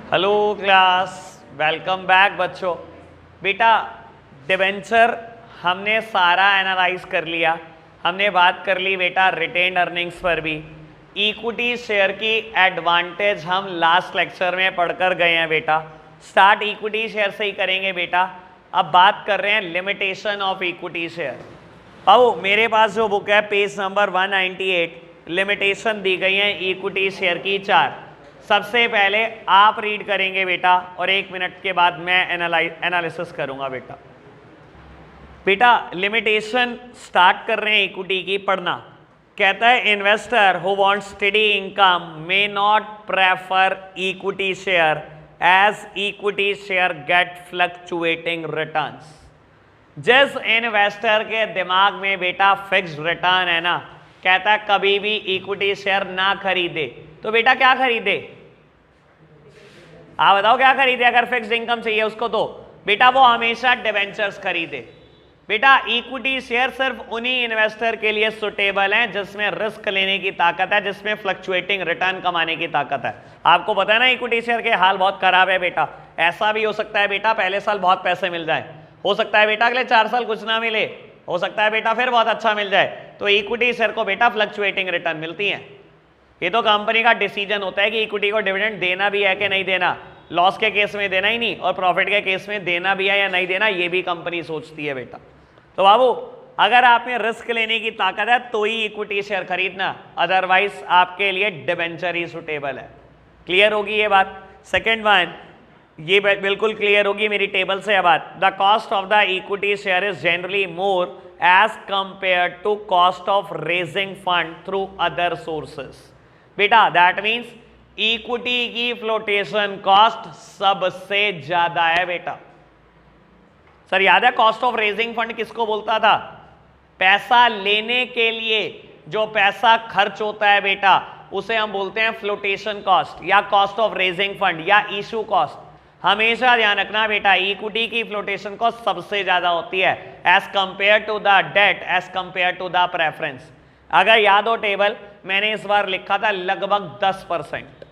Hello class, welcome back बच्चों। बेटा debenture हमने सारा एनालाइज कर लिया, हमने बात कर ली बेटा रिटेन्ड अर्निंग्स पर भी। इक्विटी शेयर की एडवांटेज हम लास्ट लेक्चर में पढ़कर गए हैं बेटा। स्टार्ट इक्विटी शेयर से ही करेंगे बेटा। अब बात कर रहे हैं लिमिटेशन ऑफ इक्विटी शेयर। अब मेरे पास जो बुक है पेज नंबर 198, लिमिटेशन दी गई है इक्विटी शेयर की 4। सबसे पहले आप रीड करेंगे बेटा और 1 मिनट के बाद मैं एनालिसिस करूंगा बेटा। बेटा लिमिटेशन स्टार्ट कर रहे हैं इक्विटी की पढ़ना। कहता है investor who want study income may not prefer equity share as equity share get fluctuating returns. जिस इन्वेस्टर के दिमाग में बेटा फिक्स्ड रिटर्न है ना, कहता है कभी भी इक्विटी शेयर ना खरीदे। तो बेटा क्या खरीदे? आप बताओ क्या खरीदे? अगर फिक्स्ड इनकम चाहिए उसको तो बेटा वो हमेशा डिबेंचर्स खरीदे। बेटा इक्विटी शेयर सिर्फ उन्हीं इन्वेस्टर के लिए सुटेबल हैं जिसमें रिस्क लेने की ताकत है, जिसमें फ्लक्चुएटिंग रिटर्न कमाने की ताकत है। आपको पता है ना इक्विटी शेयर के हाल बहुत खराब है बेटा। ऐसा भी हो सकता है बेटा पहले साल बहुत पैसे मिल जाए, हो सकता है बेटा अगले 4 साल कुछ ना मिले, हो सकता है बेटा फिर बहुत अच्छा मिल जाए। तो इक्विटी शेयर को बेटा फ्लक्चुएटिंग रिटर्न मिलती है। ये तो कंपनी का डिसीजन होता है कि इक्विटी को डिविडेंड देना भी है कि नहीं देना। लॉस के केस में देना ही नहीं और प्रॉफिट के केस में देना भी है या नहीं देना, ये भी कंपनी सोचती है बेटा। तो बाबू अगर आप में रिस्क लेने की ताकत है तो ही इक्विटी शेयर खरीदना, अदरवाइज आपके लिए डिबेंचर ही सुटेबल है। क्लियर होगी ये बात? सेकेंड वन ये बिल्कुल क्लियर होगी मेरी टेबल से। बात the cost of the equity share is generally more as compare to cost of raising fund through other sources. बेटा दैट मीन्स इक्विटी की फ्लोटेशन कॉस्ट सबसे ज्यादा है बेटा। सर याद है कॉस्ट ऑफ रेजिंग फंड किसको बोलता था? पैसा लेने के लिए जो पैसा खर्च होता है बेटा उसे हम बोलते हैं फ्लोटेशन कॉस्ट या कॉस्ट ऑफ रेजिंग फंड या इशू कॉस्ट। हमेशा ध्यान रखना बेटा इक्विटी की फ्लोटेशन कॉस्ट सबसे ज्यादा होती है as compare to the debt, as compare to the preference. अगर याद हो टेबल मैंने इस बार लिखा था लगभग 10%,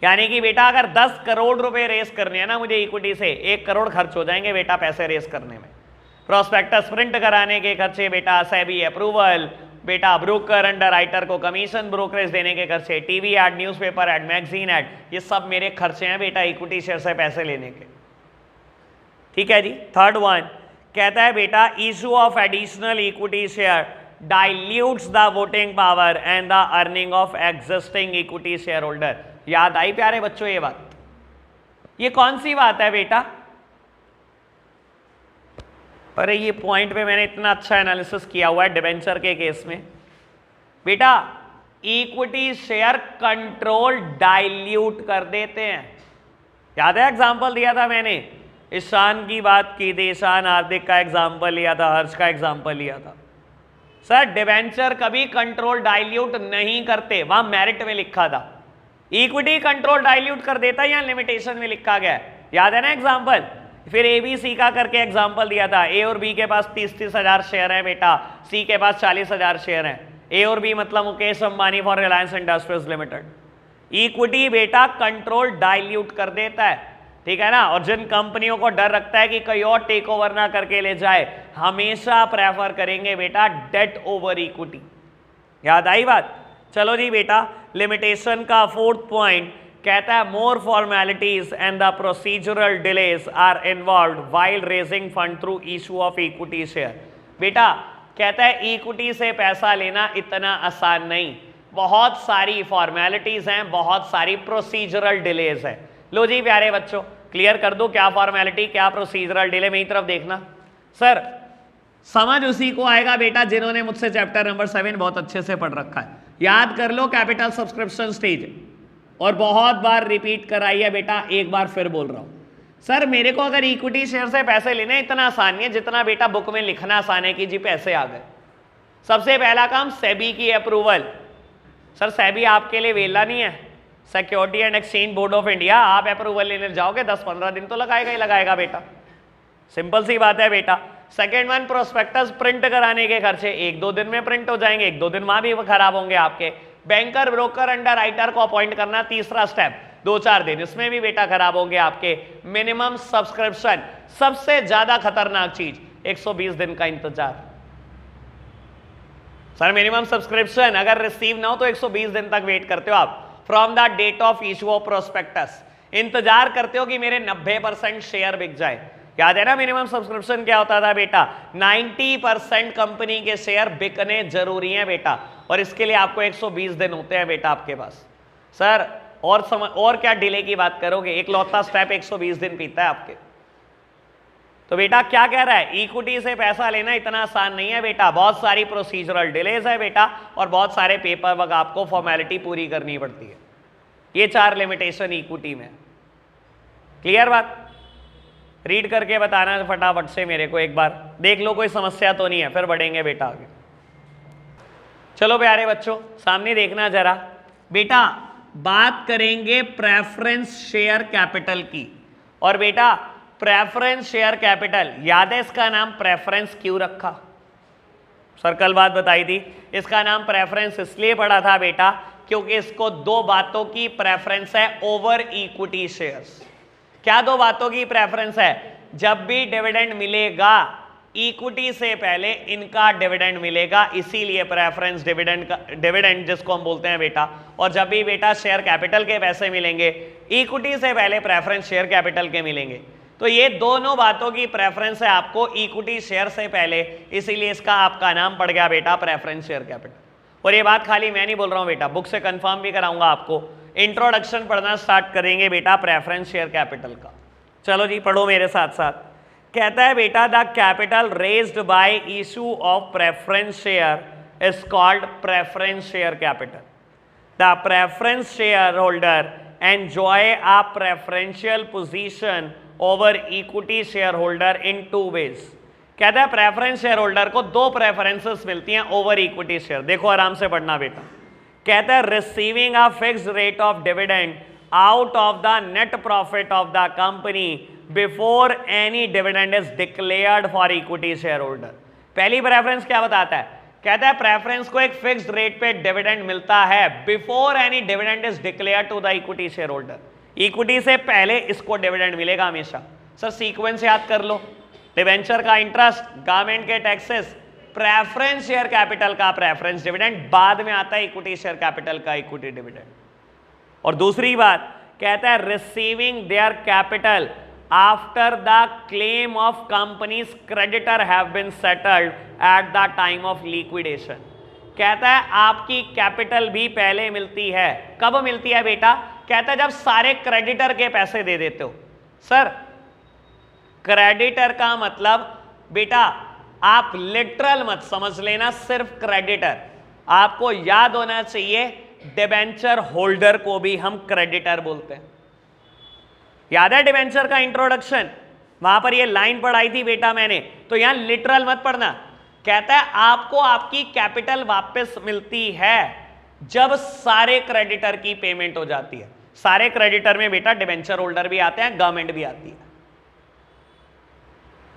यानी कि बेटा अगर 10 करोड़ रुपए रेस करने हैं ना मुझे इक्विटी से, 1 करोड़ खर्च हो जाएंगे बेटा पैसे रेस करने में। प्रोस्पेक्टस प्रिंट कराने के खर्चे बेटा, सेबी अप्रूवल बेटा, ब्रोकर अंडरराइटर को कमीशन ब्रोकरेज देने के खर्चे, TV ad, newspaper ad, magazine ad, ये सब मेरे खर्चे हैं बेटा इक्विटी शेयर से पैसे लेने के। ठीक है जी। थर्ड वन कहता है बेटा issue of additional equity share dilutes the voting power and the earning of existing equity share holder. याद आई प्यारे बच्चों ये बात? ये कौन सी बात है बेटा? अरे ये पॉइंट पे मैंने इतना अच्छा एनालिसिस किया हुआ है डिबेंचर के केस में। बेटा इक्विटी शेयर कंट्रोल डाइल्यूट कर देते हैं। याद है एग्जांपल दिया था मैंने, ईशान की बात की थी, ईशान हार्दिक का एग्जांपल लिया था, हर्ष का एग्जांपल लिया था। सर डिबेंचर कभी कंट्रोल डाइल्यूट नहीं करते, वहां मेरिट में लिखा था। इक्विटी कंट्रोल डाइल्यूट कर देता है, यहां लिमिटेशन में लिखा गया है। याद है ना एग्जांपल? फिर एबीसी का करके एग्जांपल दिया था। ए और बी के पास 30-30 हजार शेयर है बेटा, सी के पास 40 हजार शेयर है। ए और बी मतलब Mukesh Ambani for Reliance industries limited. Equity बेटा कंट्रोल डाइल्यूट कर देता है, ठीक है ना। और जिन कंपनियों को डर रखता है कि कोई और टेक ओवर ना करके ले जाए, हमेशा प्रेफर करेंगे बेटा डेट ओवर इक्विटी। याद आई बात? चलो जी बेटा लिमिटेशन का 4th पॉइंट कहता है more formalities and the procedural delays are involved while raising fund through issue of equity share. बेटा कहता है इक्विटी से पैसा लेना इतना आसान नहीं, बहुत सारी फॉर्मेलिटीज हैं, बहुत सारी प्रोसीजरल डिलेज है। लो जी प्यारे बच्चों क्लियर कर दो क्या फॉर्मेलिटी क्या प्रोसीजरल डिले। मेरी तरफ देखना सर, समझ उसी को आएगा बेटा जिन्होंने मुझसे चैप्टर नंबर 7 बहुत अच्छे से पढ़ रखा है। याद कर लो कैपिटल सब्सक्रिप्शन स्टेज, और बहुत बार रिपीट कराई है बेटा, एक बार फिर बोल रहा हूं। सर मेरे को अगर इक्विटी शेयर से पैसे लेने इतना आसान नहीं है जितना बेटा बुक में लिखना आसान है कि जी पैसे आ गए। सबसे पहला काम सेबी की अप्रूवल। सर सेबी आपके लिए वेला नहीं है, security and exchange board of India. आप अप्रूवल लेने जाओगे 10-15 दिन तो लगाएगा ही लगाएगा बेटा, सिंपल सी बात है बेटा। सेकेंड वन प्रोस्पेक्टस प्रिंट कराने के खर्चे 1-2 दिन में प्रिंट हो जाएंगे, 1-2 दिन वहां भी खराब होंगे आपके। बैंकर ब्रोकर अंडर राइटर को अपॉइंट करना तीसरा स्टेप। 2-4 दिन, इसमें भी बेटा खराब होंगे आपके। मिनिमम सब्सक्रिप्शन, सबसे ज्यादा खतरनाक चीज 120 दिन का इंतजार। सर मिनिमम सब्सक्रिप्शन अगर रिसीव ना हो तो 120 दिन तक वेट करते हो आप from the date of issue of prospectus. इंतजार करते हो कि मेरे 90% शेयर बिक जाए। याद है ना मिनिमम सब्सक्रिप्शन क्या होता था बेटा? 90% कंपनी के शेयर बिकने जरूरी है बेटा, और इसके लिए आपको 120 दिन होते हैं बेटा आपके पास। सर और क्या डिले की बात करोगे? एक लौता स्टेप 120 दिन पीता है आपके। तो बेटा क्या कह रहा है? इक्विटी से पैसा लेना इतना आसान नहीं है बेटा, बहुत सारी प्रोसीजरल डिलेज है बेटा, और बहुत सारे पेपर वर्क आपको फॉर्मेलिटी पूरी करनी पड़ती है। ये 4 लिमिटेशन इक्विटी में। क्लियर बात? रीड करके बताना फटाफट से मेरे को, एक बार देख लो कोई समस्या तो नहीं है, फिर बढ़ेंगे बेटा आगे। चलो प्यारे बच्चों सामने देखना जरा बेटा, बात करेंगे प्रेफरेंस शेयर कैपिटल की। और बेटा प्रेफरेंस शेयर कैपिटल, याद है इसका नाम प्रेफरेंस क्यों रखा? सर कल बात बताई थी, इसका नाम प्रेफरेंस इसलिए पड़ा था बेटा क्योंकि इसको 2 बातों की प्रेफरेंस है ओवर इक्विटी शेयर्स। क्या 2 बातों की प्रेफरेंस है? जब भी डिविडेंड मिलेगा इक्विटी से पहले इनका डिविडेंड मिलेगा, इसीलिए प्रेफरेंस डिविडेंड जिसको हम बोलते हैं बेटा। और जब भी बेटा शेयर कैपिटल के पैसे मिलेंगे इक्विटी से पहले प्रेफरेंस शेयर कैपिटल के मिलेंगे। तो ये दोनों बातों की प्रेफरेंस है आपको इक्विटी शेयर से पहले, इसीलिए इसका आपका नाम पड़ गया बेटा प्रेफरेंस शेयर कैपिटल। और ये बात खाली मैं नहीं बोल रहा हूं बेटा, बुक से कंफर्म भी कराऊंगा आपको। इंट्रोडक्शन पढ़ना स्टार्ट करेंगे बेटा प्रेफरेंस शेयर कैपिटल का। चलो जी पढ़ो मेरे साथ साथ। कहता है बेटा the capital raised by issue of preference share is called preference share capital. The preference share holder enjoy a preferential position over equity share holder in 2 ways. कहता है प्रेफरेंस शेयर होल्डर को 2 प्रेफरेंसेस मिलती हैं over equity share. देखो आराम से पढ़ना बेटा। कहता है receiving a fixed rate of dividend out of the net profit of the company before any dividend is declared for equity share holder. पहली प्रेफरेंस क्या बताता है? कहता है प्रेफरेंस को एक फिक्स्ड रेट पे डिविडेंड मिलता है before any dividend is declared to the equity share holder. Equity से पहले इसको डिविडेंड मिलेगा हमेशा। सर सीक्वेंस याद कर लो, डिवेंचर का इंटरेस्ट, गवर्नमेंट के टैक्सेस, प्रेफरेंस शेयर कैपिटल का प्रेफरेंस डिविडेंड, बाद में आता है इक्विटी शेयर कैपिटल का इक्विटी डिविडेंड। और दूसरी बात कहता है receiving their capital after the claim of companies creditor have been settled at the time of liquidation. कहता है आपकी कैपिटल भी पहले मिलती है। कब मिलती है बेटा? कहता है जब सारे क्रेडिटर के पैसे दे देते हो। सर क्रेडिटर का मतलब बेटा आप लिटरल मत समझ लेना, सिर्फ क्रेडिटर। आपको याद होना चाहिए डिबेंचर होल्डर को भी हम क्रेडिटर बोलते हैं। याद है डिबेंचर का इंट्रोडक्शन? वहां पर ये लाइन पढ़ाई थी बेटा मैंने, तो यहां लिटरल मत पढ़ना। कहता है आपको आपकी कैपिटल वापस मिलती है जब सारे क्रेडिटर की पेमेंट हो जाती है। सारे क्रेडिटर में बेटा डिबेंचर होल्डर भी आते हैं, गवर्नमेंट भी आती है।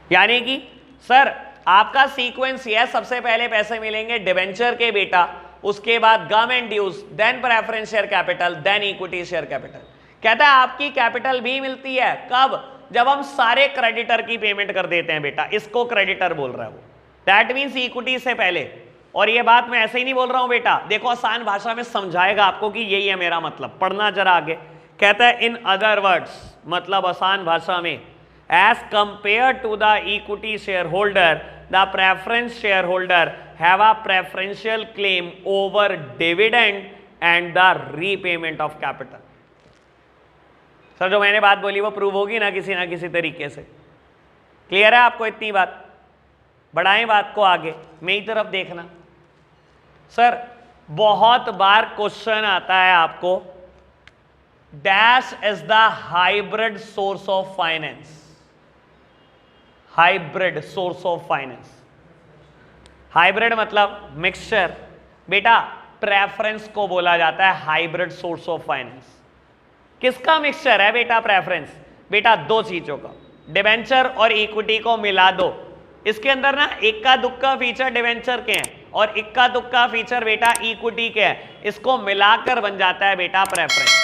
यानी कि सर आपका सीक्वेंस ये है, सबसे पहले पैसे मिलेंगे डिबेंचर के बेटा, उसके बाद government dues, then preference share capital, then equity share capital. कहता है आपकी कैपिटल भी मिलती है कब? जब हम सारे क्रेडिटर की पेमेंट कर देते हैं बेटा, इसको क्रेडिटर बोल रहा है वो। दैट मीन्स इक्विटी से पहले। और ये बात मैं ऐसे ही नहीं बोल रहा हूं बेटा, देखो आसान भाषा में समझाएगा आपको कि यही है मेरा मतलब। पढ़ना जरा आगे। कहता है इन अदर वर्ड्स, मतलब आसान भाषा में, as compare to the equity share holder the preference share holder have a preferential claim over dividend and the repayment of capital. Sir जो मैंने बात बोली वो प्रूव होगी ना किसी तरीके से। क्लियर है आपको इतनी बात? बढ़ाएं बात को आगे, मेरी तरफ देखना। सर बहुत बार क्वेश्चन आता है आपको, dash is the hybrid source of finance. Hybrid source of finance, hybrid मतलब मिक्सचर। बेटा प्रेफरेंस को बोला जाता है हाइब्रिड सोर्स ऑफ फाइनेंस। किसका मिक्सचर है बेटा प्रेफरेंस? बेटा 2 चीजों का, डिबेंचर और इक्विटी को मिला दो। इसके अंदर ना इक्का दुक्का फीचर डिबेंचर के हैं और इक्का दुक्का फीचर बेटा इक्विटी के हैं। इसको मिलाकर बन जाता है बेटा प्रेफरेंस।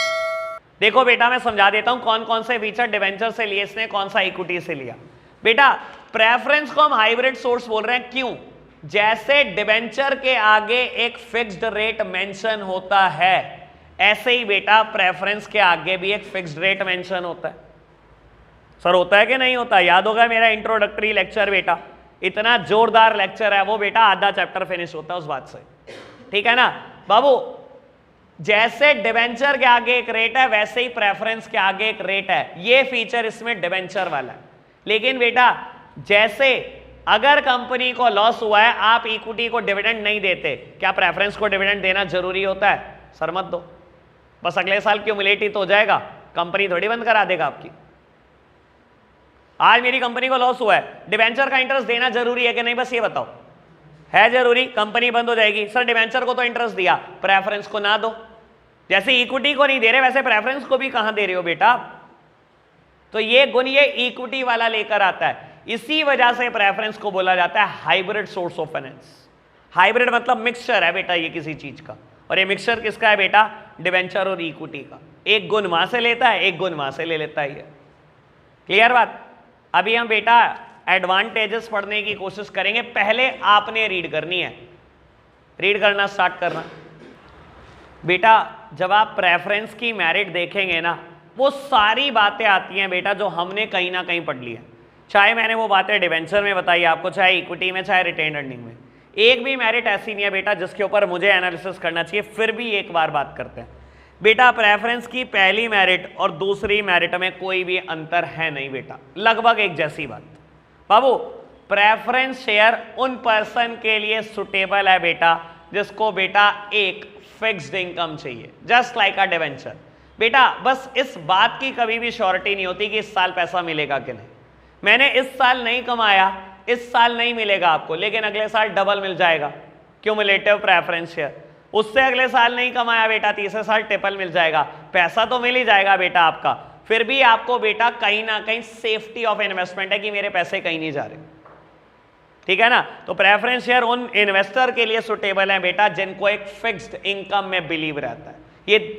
देखो बेटा मैं समझा देता हूं कौन कौन से फीचर डिवेंचर से लिए इसने, कौन सा इक्विटी से लिया। बेटा प्रेफरेंस को हम हाइब्रिड सोर्स बोल रहे हैं, क्यों? जैसे डिवेंचर के आगे एक फिक्स्ड रेट मेंशन होता है, ऐसे ही बेटा प्रेफरेंस के आगे भी एक फिक्स्ड रेट मेंशन होता है। सर होता है कि नहीं होता? याद होगा मेरा इंट्रोडक्टरी लेक्चर बेटा, इतना जोरदार लेक्चर है वो बेटा, आधा चैप्टर फिनिश होता है उस बात से, ठीक है ना बाबू? जैसे डिवेंचर के आगे एक रेट है वैसे ही प्रेफरेंस के आगे एक रेट है, ये फीचर इसमें डिवेंचर वाला है। लेकिन बेटा जैसे अगर कंपनी को लॉस हुआ है, आप इक्विटी को डिविडेंड नहीं देते, क्या प्रेफरेंस को डिविडेंड देना जरूरी होता है? सर मत दो, बस अगले साल क्यूमुलेटिव हो जाएगा, कंपनी थोड़ी बंद करा देगा आपकी। आज मेरी कंपनी को लॉस हुआ है, डिवेंचर का इंटरेस्ट देना जरूरी है कि नहीं? बस ये बताओ, है जरूरी? कंपनी बंद हो जाएगी। सर डिवेंचर को तो इंटरेस्ट दिया, प्रेफरेंस को ना दो। जैसे इक्विटी को नहीं दे रहे वैसे प्रेफरेंस को भी कहां दे रहे हो बेटा? तो ये गुण ये इक्विटी वाला लेकर आता है, इसी वजह से प्रेफरेंस को बोला जाता है hybrid source of finance. Hybrid मतलब मिक्सचर है बेटा ये किसी चीज का, और ये मिक्सचर किसका है बेटा? डिवेंचर और इक्विटी का। एक गुण वहां से लेता है, एक गुण वहां से ले लेता है। क्लियर बात? अभी हम बेटा एडवांटेजेस पढ़ने की कोशिश करेंगे, पहले आपने रीड करनी है, रीड करना स्टार्ट करना। बेटा जब आप प्रेफरेंस की मेरिट देखेंगे ना, वो सारी बातें आती हैं बेटा जो हमने कहीं ना कहीं पढ़ ली है, चाहे मैंने वो बातें डिवेंचर में बताई आपको, चाहे इक्विटी में, चाहे रिटेन अर्निंग में। एक भी मेरिट ऐसी नहीं है बेटा जिसके ऊपर मुझे एनालिसिस करना चाहिए। फिर भी एक बार बात करते हैं बेटा, प्रेफरेंस की पहली मेरिट और दूसरी मेरिट में कोई भी अंतर है नहीं बेटा, लगभग एक जैसी बात। बाबू प्रेफरेंस शेयर उन पर्सन के लिए सुटेबल है बेटा जिसको बेटा एक फिक्स्ड इनकम चाहिए, जस्ट लाइक अ डिवेंचर। बेटा बस इस बात की कभी भी श्योरिटी नहीं होती कि इस साल पैसा मिलेगा कि नहीं। मैंने इस साल नहीं कमाया, इस साल नहीं मिलेगा आपको, लेकिन अगले साल डबल मिल जाएगा, क्यूमुलेटिव प्रेफरेंस शेयर। उससे अगले साल नहीं कमाया बेटा, तीसरे साल ट्रिपल मिल जाएगा, पैसा तो मिल ही जाएगा बेटा आपका। फिर भी आपको बेटा कहीं ना कहीं सेफ्टी ऑफ इन्वेस्टमेंट है कि मेरे पैसे कहीं नहीं जा रहे, ठीक है ना? तो प्रेफरेंस शेयर उन इन्वेस्टर के लिए सुटेबल है बेटा जिनको एक फिक्स्ड इनकम में बिलीव रहता है।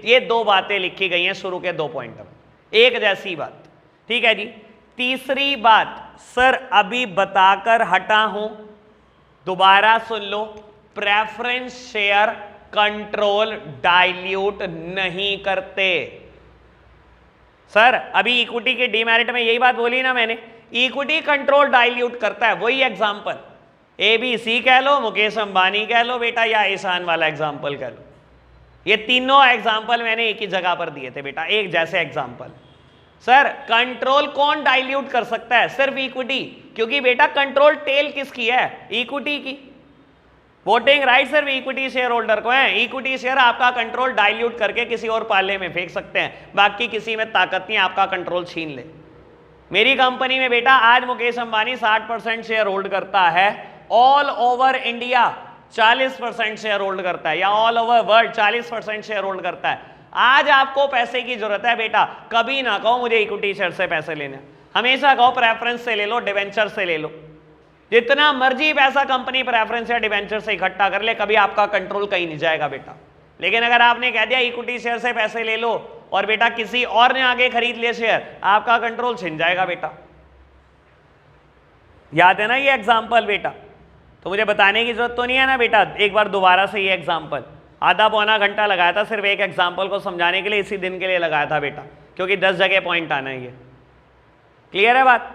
ये दो बातें लिखी गई हैं शुरू के 2 पॉइंट में, एक जैसी बात, ठीक है जी। तीसरी बात सर अभी बताकर हटा हूं, दोबारा सुन लो, प्रेफरेंस शेयर कंट्रोल डाइल्यूट नहीं करते। सर अभी इक्विटी के डीमेरिट में यही बात बोली ना मैंने, इक्विटी कंट्रोल डाइल्यूट करता है। वही एग्जांपल ABC कह लो, मुकेश अंबानी कह लो बेटा, या ईशान वाला एग्जांपल कह लो, ये तीनों एग्जांपल मैंने एक ही जगह पर दिए थे बेटा, एक जैसे एग्जांपल। सर कंट्रोल कौन डाइल्यूट कर सकता है? सिर्फ इक्विटी, क्योंकि बेटा कंट्रोल टेल किसकी है? इक्विटी की। वोटिंग राइट सिर्फ इक्विटी शेयर होल्डर को है। इक्विटी शेयर आपका कंट्रोल डाइल्यूट करके किसी और पाले में फेंक सकते हैं, बाकी किसी में ताकत नहीं आपका कंट्रोल छीन ले। मेरी कंपनी में बेटा आज मुकेश अंबानी 60% शेयर होल्ड करता है, all over India 40% share hold करता है, या all over world 40% share hold करता है। आज आपको पैसे की जरूरत है बेटा, कभी ना कहो मुझे इक्विटी शेयर से पैसे लेने, हमेशा कहो प्रेफरेंस से ले लो, डिवेंचर से ले लो। जितना मर्जी पैसा कंपनी प्रेफरेंस या डिवेंचर से इकट्ठा कर ले, कभी आपका कंट्रोल कहीं नहीं जाएगा बेटा। लेकिन अगर आपने कह दिया इक्विटी शेयर से पैसे ले लो और बेटा किसी और ने आगे खरीद लिया शेयर, आपका कंट्रोल छिन जाएगा बेटा। याद है ना ये एग्जाम्पल बेटा? तो मुझे बताने की जरूरत तो नहीं है ना बेटा, एक बार दोबारा से ये एग्जाम्पल, आधा पौना घंटा लगाया था सिर्फ एक एग्जाम्पल को समझाने के लिए, इसी दिन के लिए लगाया था बेटा, क्योंकि 10 जगह पॉइंट आना है। ये क्लियर है बात?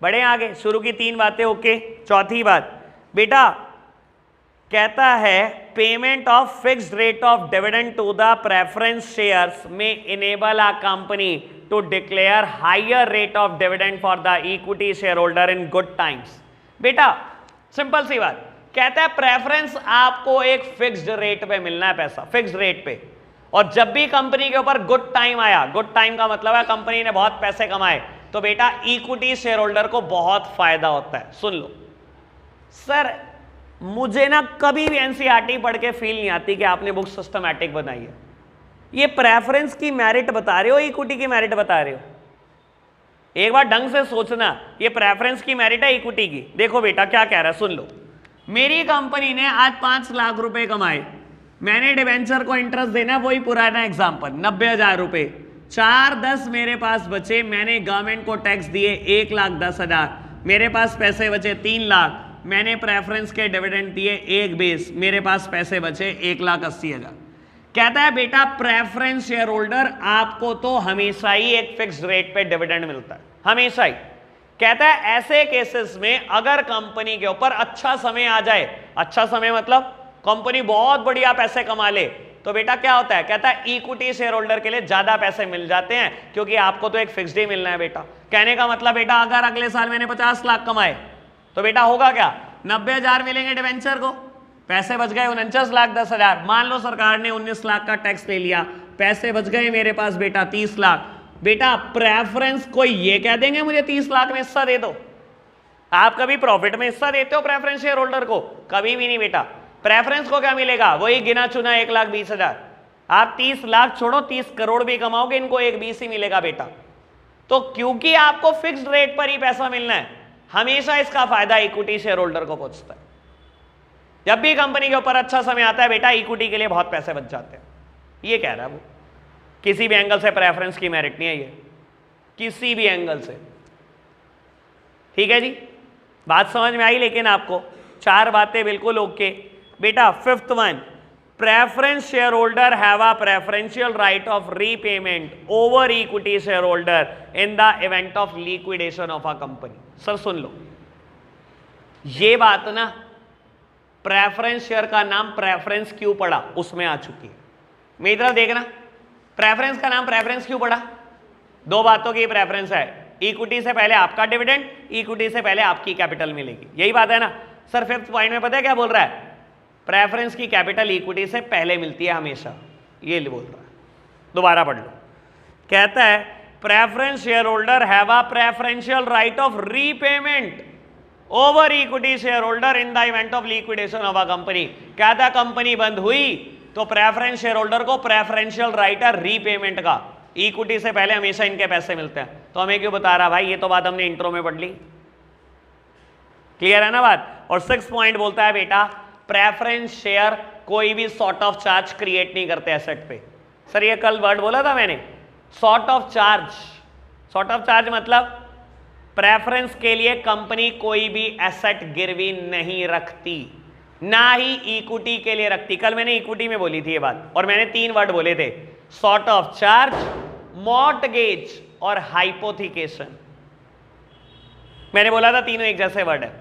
बढ़े आगे, शुरू की 3 बातें ओके। चौथी बात बेटा कहता है payment of fixed rate of dividend to the preference shares में enable a company to declare higher rate of dividend for the equity share holder in good times. बेटा सिंपल सी बात, कहता है प्रेफरेंस आपको एक फिक्स्ड रेट पे मिलना है पैसा, फिक्स्ड रेट पे, और जब भी कंपनी के ऊपर गुड टाइम आया, गुड टाइम का मतलब है कंपनी ने बहुत पैसे कमाए, तो बेटा इक्विटी शेयर होल्डर को बहुत फायदा होता है। सुन लो सर, मुझे ना कभी भी एनसीईआरटी पढ़ के फील नहीं आती कि आपने बुक सिस्टमैटिक बनाई है। ये प्रेफरेंस की मेरिट बता रहे हो, इक्विटी की मेरिट बता रहे हो? एक बार ढंग से सोचना, ये प्रेफरेंस की मेरिट है इक्विटी की? देखो बेटा क्या कह रहा है, सुन लो। मेरी कंपनी ने आज 5 लाख रुपए कमाए, मैंने डिवेंचर को इंटरेस्ट देना, वही पुराना एग्जाम्पल 90,000 रुपए, 410 मेरे पास बचे, मैंने गवर्नमेंट को टैक्स दिए 1,10,000, मेरे पास पैसे बचे 3 लाख, मैंने प्रेफरेंस के डिविडेंड दिए 1,20, मेरे पास पैसे बचे 1,80,000। कहता है बेटा प्रेफरेंस शेयर होल्डर आपको तो हमेशा ही एक फिक्स रेट पे डिविडेंड मिलता है, हमेशा ही। कहता है ऐसे केसेस में अगर कंपनी के ऊपर अच्छा समय आ जाए, अच्छा समय मतलब कंपनी बहुत बढ़िया पैसे कमा ले, तो बेटा क्या होता है, कहता है इक्विटी शेयर होल्डर के लिए ज्यादा पैसे मिल जाते हैं, क्योंकि आपको तो एक फिक्स्ड ही मिलना है बेटा। कहने का मतलब बेटा अगर अगले साल मैंने 50 लाख कमाए तो बेटा होगा क्या, 90,000 मिलेंगे डिवेंचर को, पैसे बच गए 49,10,000। मान लो सरकार ने 19 लाख का टैक्स ले लिया, पैसे बच गए मेरे पास बेटा 30 लाख। बेटा प्रेफरेंस को ये कह देंगे मुझे 30 लाख में हिस्सा दे दो? आप कभी प्रॉफिट में हिस्सा देते हो प्रेफरेंस शेयर होल्डर को? कभी भी नहीं बेटा। प्रेफरेंस को क्या मिलेगा, वही गिना चुना 1,20,000। आप 30 लाख छोड़ो 30 करोड़ भी कमाओगे, इनको 1,20 ही मिलेगा बेटा। तो क्योंकि आपको फिक्स्ड रेट पर ही पैसा मिलना है, हमेशा इसका फायदा इक्विटी शेयर होल्डर को पहुंचता है। जब भी कंपनी के ऊपर अच्छा समय आता है बेटा, इक्विटी के लिए बहुत पैसे बच जाते हैं। ये कह रहा है वो, किसी भी एंगल से प्रेफरेंस की मेरिट नहीं है ये, किसी भी एंगल से। ठीक है जी, बात समझ में आई? लेकिन आपको 4 बातें बिल्कुल ओके बेटा। 5th one, preference share holder have a preferential right of repayment over equity share holder in the event of liquidation of a company. Sir सुन लो, ये बात ना प्रेफरेंस शेयर का नाम प्रेफरेंस क्यों पड़ा उसमें आ चुकी है। मेरी तरफ देखना, प्रेफरेंस का नाम प्रेफरेंस क्यों पड़ा? 2 बातों की प्रेफरेंस है, इक्विटी से पहले आपका डिविडेंड, इक्विटी से पहले आपकी कैपिटल मिलेगी, यही बात है ना सर। 5th पॉइंट में पता है क्या बोल रहा है, प्रेफरेंस की कैपिटल इक्विटी से पहले मिलती है हमेशा, ये बोल रहा है। दोबारा पढ़ लो, कहता है preference share holder have a preferential right of repayment over equity share holder in the event of liquidation of a company. कहता है कंपनी बंद हुई तो प्रेफरेंस शेयर होल्डर को प्रेफरेंशियल राइट है रीपेमेंट का, इक्विटी से पहले हमेशा इनके पैसे मिलते हैं। तो हमें क्यों बता रहा भाई, ये तो बात हमने इंट्रो में पढ़ ली। क्लियर है ना बात? और 6th पॉइंट बोलता है बेटा प्रेफरेंस शेयर कोई भी सॉर्ट ऑफ चार्ज क्रिएट नहीं करते एसेट पे। सर ये कल वर्ड बोला था मैंने, sort of charge. Sort of charge मतलब प्रेफरेंस के लिए कंपनी कोई भी एसेट गिरवी नहीं रखती, ना ही इक्विटी के लिए रखती। कल मैंने इक्विटी में बोली थी ये बात, और मैंने 3 वर्ड बोले थे, सॉर्ट ऑफ चार्ज, मॉर्टगेज और हाइपोथिकेशन। मैंने बोला था तीनों एक जैसे वर्ड है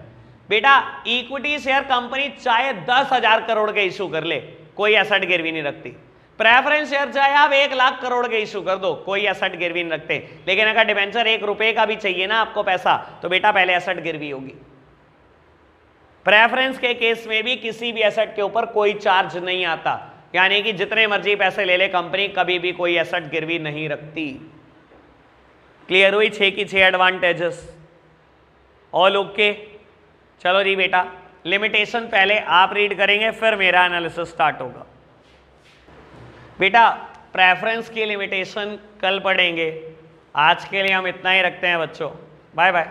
बेटा। इक्विटी शेयर कंपनी चाहे 10,000 करोड़ के इशू कर ले, कोई एसेट गिरवी नहीं रखती। प्रेफरेंस शेयर चाहे आप 1,00,000 करोड़ के इशू कर दो, कोई एसेट गिरवी नहीं रखते। लेकिन अगर डिबेंचर 1 रुपए का भी चाहिए ना आपको पैसा, तो बेटा पहले एसेट गिरवी होगी। प्रेफरेंस के केस में भी किसी भी एसेट के ऊपर कोई चार्ज नहीं आता, यानी कि जितने मर्जी पैसे ले ले कंपनी, कभी भी कोई एसेट गिरवी नहीं रखती। क्लियर हुई? 6 की 6 एडवांटेजेस। All okay? चलो जी बेटा, लिमिटेशन पहले आप रीड करेंगे, फिर मेरा एनालिसिस स्टार्ट होगा। बेटा प्रेफरेंस की लिमिटेशन कल पढ़ेंगे, आज के लिए हम इतना ही रखते हैं बच्चों। Bye bye.